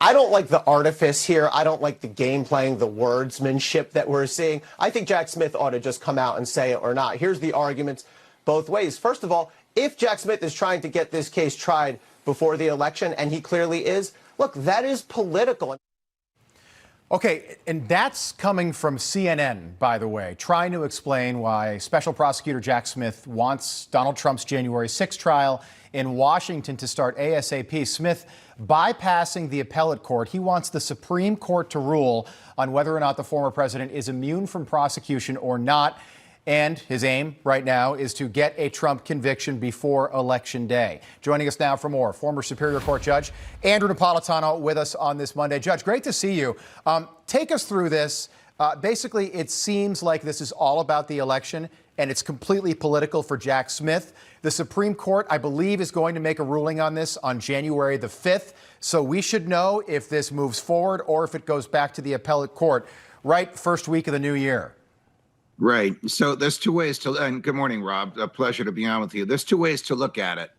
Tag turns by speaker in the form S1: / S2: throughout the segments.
S1: I don't like the artifice here. I don't like the game playing, the wordsmanship that we're seeing. I think Jack Smith ought to just come out and say it or not. Here's the arguments both ways. First of all, if Jack Smith is trying to get this case tried before the election, and he clearly is, look, that is political.
S2: Okay, and that's coming from CNN, by the way, trying to explain why Special Prosecutor Jack Smith wants Donald Trump's January 6th trial in Washington to start ASAP. Smith bypassing the appellate court. He wants the Supreme Court to rule on whether or not the former president is immune from prosecution or not. And his aim right now is to get a Trump conviction before Election Day. Joining us now for more, former Superior Court Judge Andrew Napolitano with us on this Monday. Judge, great to see you. Take us through this. Basically, it seems like this is all about the election, and it's completely political for Jack Smith. The Supreme Court, I believe, is going to make a ruling on this on January the 5th. So we should know if this moves forward or if it goes back to the appellate court right first week of the new year.
S3: Right. So there's two ways to, and good morning, Rob. A pleasure to be on with you. There's two ways to look at it.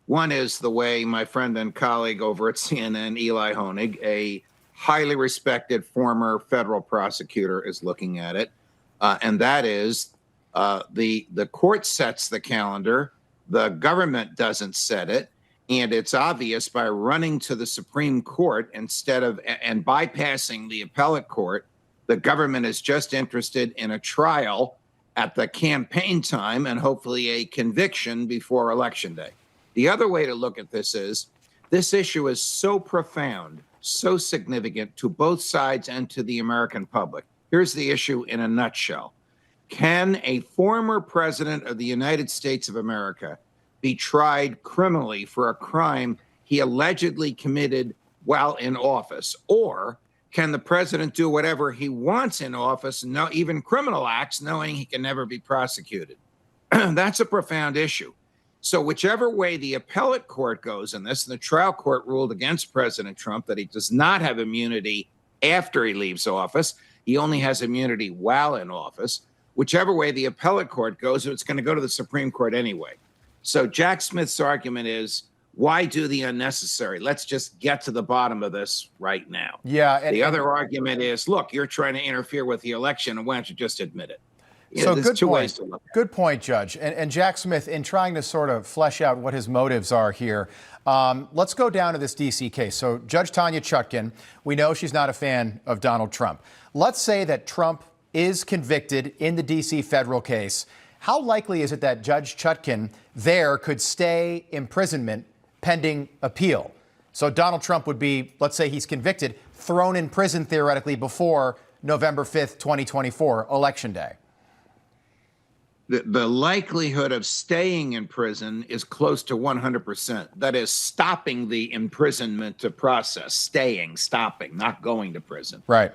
S3: One is the way my friend and colleague over at CNN, Eli Honig, a highly respected former federal prosecutor, is looking at it. And that is the court sets the calendar. The government doesn't set it. And it's obvious by running to the Supreme Court instead of and bypassing the appellate court, the government is just interested in a trial at the campaign time and hopefully a conviction before Election Day. The other way to look at this issue is so profound, so significant to both sides and to the American public. Here's the issue in a nutshell. Can a former president of the United States of America be tried criminally for a crime he allegedly committed while in office? Or can the president do whatever he wants in office, even criminal acts, knowing he can never be prosecuted? That's a profound issue. So whichever way the appellate court goes in this, and the trial court ruled against President Trump that he does not have immunity after he leaves office. He only has immunity while in office. Whichever way the appellate court goes, it's going to go to the Supreme Court anyway. So Jack Smith's argument is, why do the unnecessary? Let's just get to the bottom of this right now.
S2: Yeah.
S3: The other argument is, look, you're trying to interfere with the election, and why don't you just admit it?
S2: So good point. Good point, Judge. And Jack Smith, in trying to sort of flesh out what his motives are here, let's go down to this D.C. case. So Judge Tanya Chutkan, we know she's not a fan of Donald Trump. Let's say that Trump is convicted in the D.C. federal case. How likely is it that Judge Chutkan there could stay imprisonment pending appeal? So Donald Trump would be, let's say he's convicted, thrown in prison theoretically before November 5th, 2024, Election Day.
S3: The likelihood of staying in prison is close to 100%. That is, stopping the imprisonment to process, stopping, not going to prison.
S2: Right.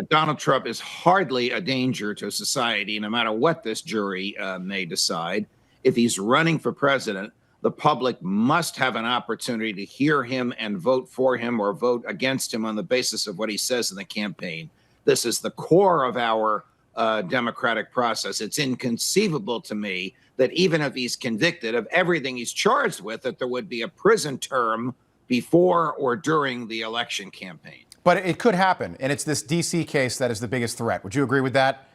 S3: Donald Trump is hardly a danger to society, no matter what this jury may decide. If he's running for president, the public must have an opportunity to hear him and vote for him or vote against him on the basis of what he says in the campaign. This is the core of our democratic process. It's inconceivable to me that even if he's convicted of everything he's charged with, that there would be a prison term before or during the election campaign.
S2: But it could happen, and it's this D.C. case that is the biggest threat. Would you agree with that?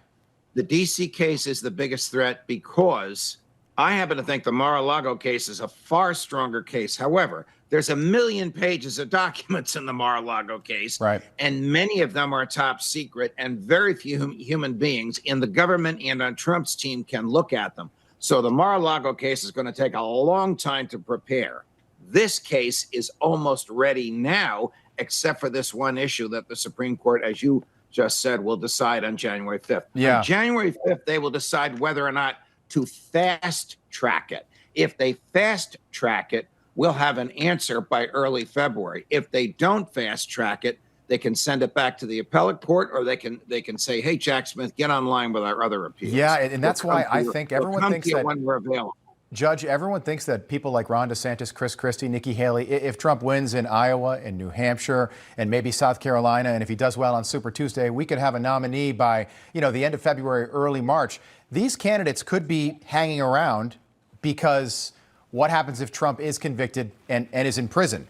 S3: The D.C. case is the biggest threat because I happen to think the Mar-a-Lago case is a far stronger case. However, there's 1 million pages of documents in the Mar-a-Lago case,
S2: right,
S3: and many of them are top secret, and very few human beings in the government and on Trump's team can look at them. So the Mar-a-Lago case is going to take a long time to prepare. This case is almost ready now, except for this one issue that the Supreme Court, as you just said, will decide on January 5th.
S2: Yeah.
S3: On January 5th, they will decide whether or not to fast track it. If they fast track it, we'll have an answer by early February. If they don't fast track it, they can send it back to the appellate court, or they can say, hey, Jack Smith, get online with our other appeals.
S2: Yeah, and that's why I think everyone thinks that
S3: when we're available.
S2: Judge, everyone thinks that people like Ron DeSantis, Chris Christie, Nikki Haley, if Trump wins in Iowa and New Hampshire and maybe South Carolina, and if he does well on Super Tuesday, we could have a nominee by, the end of February, early March. These candidates could be hanging around because what happens if Trump is convicted and is in prison?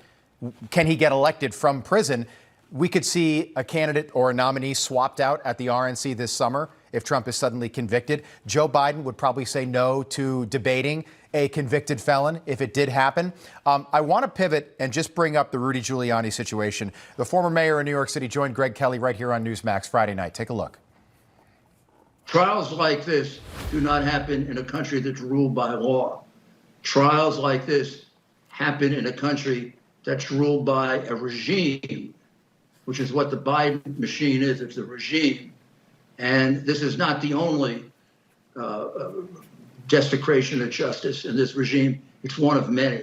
S2: can he get elected from prison? We could see a candidate or a nominee swapped out at the RNC this summer if Trump is suddenly convicted. Joe Biden would probably say no to debating a convicted felon if it did happen. I want to pivot and just bring up the Rudy Giuliani situation. The former mayor of New York City joined Greg Kelly right here on Newsmax Friday night. Take a look.
S4: Trials like this do not happen in a country that's ruled by law. Trials like this happen in a country that's ruled by a regime, which is what the Biden machine is. It's a regime. And this is not the only desecration of justice in this regime. It's one of many.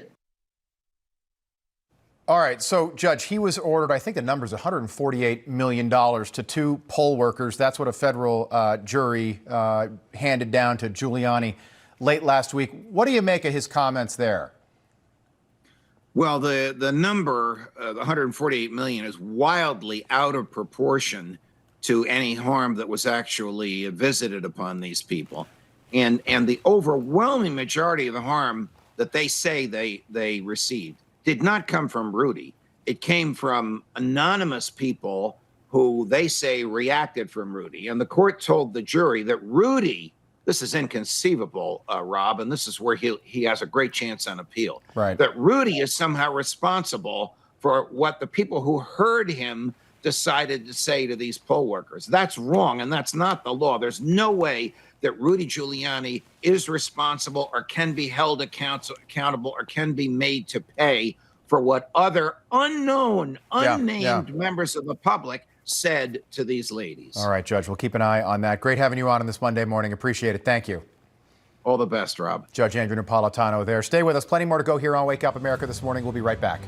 S2: All right. So, Judge, he was ordered, I think the number is $148 million to 2 poll workers. That's what a federal jury handed down to Giuliani late last week. What do you make of his comments there?
S3: Well, the number, the 148 million, is wildly out of proportion to any harm that was actually visited upon these people. And the overwhelming majority of the harm that they say they received did not come from Rudy. It came from anonymous people who they say reacted from Rudy. And the court told the jury that Rudy, this is inconceivable, Rob, and this is where he has a great chance on appeal.
S2: Right.
S3: That Rudy is somehow responsible for what the people who heard him decided to say to these poll workers. That's wrong, and that's not the law. There's no way that Rudy Giuliani is responsible or can be held accountable or can be made to pay for what other unnamed members of the public said to these ladies.
S2: All right, Judge, we'll keep an eye on that. Great having you on this Monday morning. Appreciate it. Thank you.
S3: All the best, Rob.
S2: Judge Andrew Napolitano there. Stay with us. Plenty more to go here on Wake Up America this morning. We'll be right back.